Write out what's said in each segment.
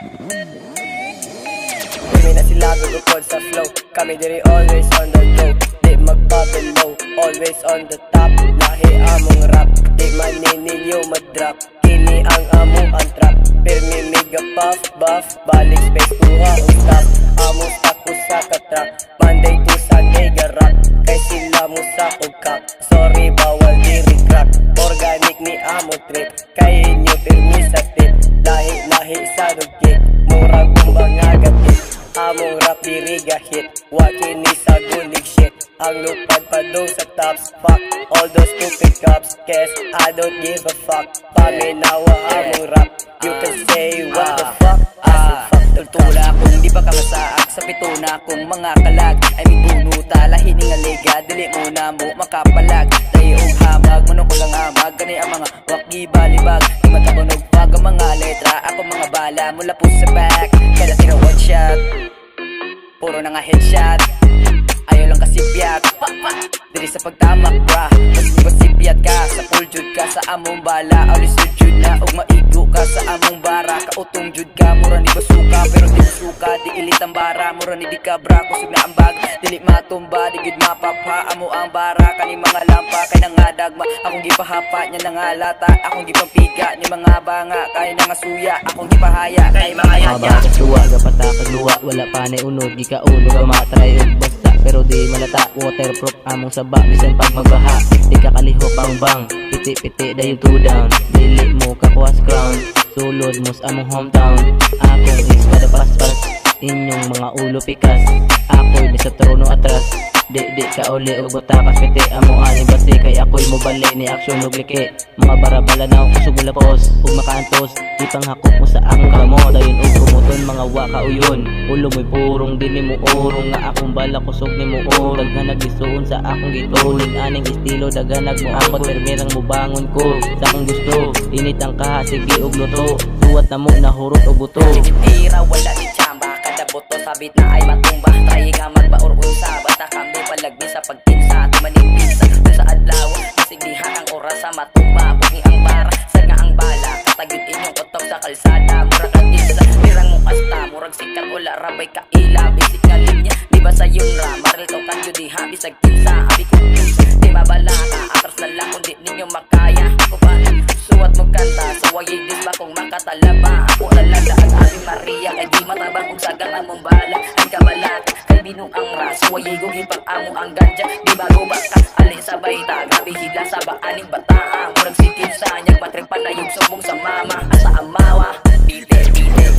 Kami na sila gugukod sa flow, kami diri always on the go. Di magpa-below, always on the top. Lahi among rap, di maninilyo madrap. Kini ang among antrap, pirmi mega puff, buff. Balik space kuha ang stop, among stock ko sa katrap. Monday to Sunday garap, kay sila mo sa ugkap. Sorry bawal diri crack, organic ni amo trip. Kay inyo pirmi sa tip, lahi sa rugit. Murag kumbang agatip, among rap diri gahit. Wakin ni sa gulig shit, ang lupad pa dong sa tops. Fuck all those stupid cops, cause I don't give a fuck. Paminawa among rap, you can say what the fuck. Tultula kung di ba kamasaak sa pituna kung mga kalag ay may bunuta lahi ni nga liga dili muna mo makapalag tayo og hamag manong ko lang amag gani ang mga waki balibag di matabunog pag ang mga letra ako mga bala mula po sa back kada tira one shot puro na nga headshot ayaw lang kasi piyat dili sa pagtamak bra mas masipiyat ka sa full jud ka sa among bala alisod jud na og maigo ka sa among bara kautong jud ka mura ni basuka pero di basuka di ilit ang bara mura ni di kabra kusog na ang bag dili matumba di gid mapapa amo ang bara kani mga lampa kay nangadagma akong gipahapa nya nangalata akong gipampiga ni mga banga kay nangasuya akong gipahaya kay mga yaya tuwa gapata kagluwa wala pa na unod gi ka uno ga matray og basta pero di malata waterproof among saba bisan pag magbaha di ka kalihok ang bang piti dayon two down dili mo kakwas crown sulod mos among hometown ako is kada paspas inyong mga ulo pikas ako'y ni sa trono atras di ka uli og butakas piti amo ani basi kay ako'y mobali ni aksyon ug liki mga barabala na kusog mula pos ug makaantos di panghakop mo sa akong kamo dayon og kumuton mga waka uyon ulo mo'y purong dili mo urong nga akong bala kusog ni mo urag nga nagisuon sa akong gituling aning estilo daganag mo amot permirang mo bangon ko sa akong gusto init ang kaha sige og luto suwat na mo nahurot og buto tira wala ni chamba kada boto sabit na ay matumba try nga magbaor unsa basta kami palagbi sa pagkinsa tumanipisa sa adlaw sigdihan ang oras sa matumba pugi ang bara sad nga ang bala katagid inyong utok sa kalsada murag ang isa mirang mo asta murag sikat wala rabay ka ila bisik nga linya di ba sa yun ra maril to kan jud diha bisag kinsa abi ko di mabala ka atras na lang kundi ninyo makaya ako ba suwat mo kanta sa wayay din ba kung makatalaba ako talaga ang Ave Maria kay di matabang kung sagang among bala ay kabalat kay binong ang raso wayay gugi pang amo ang ganja di bago bakas ali sa bayta grabe hila sa baaning bataa murag sikin sa nyag patreng panayog sumbong sa mama asa amawa pite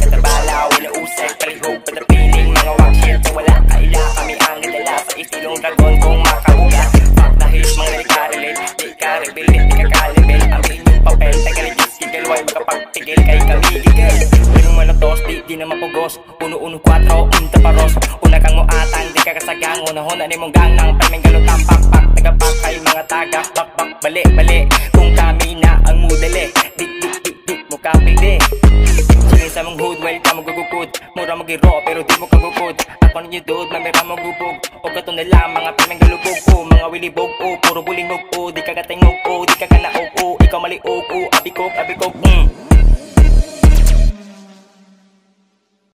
katabala wala usay palihog patapiling mga wakil sa wala kaila kami ang nilala sa istilong dragon kung makahuga fuck the hate mga nalikarelate di ka rebel di ka kalibel ang inyong papel tagaligis gigil way makapagtigil kay kami gigil ganung manatos di na mapugos 1-1-4 unta paros una kang mo atang di ka kasagang unahon na ni mong ganang palming galutang pakpak tagapak kay mga taga bakbak bali kung kami na ang mudali di mo kapili sige sa mong hood well ka magugukod mura magiro pero di mo kagukod ako ninyo dude mamira mo gubog o gato nila mga palming galubog o mga wilibog o puro buling mog o di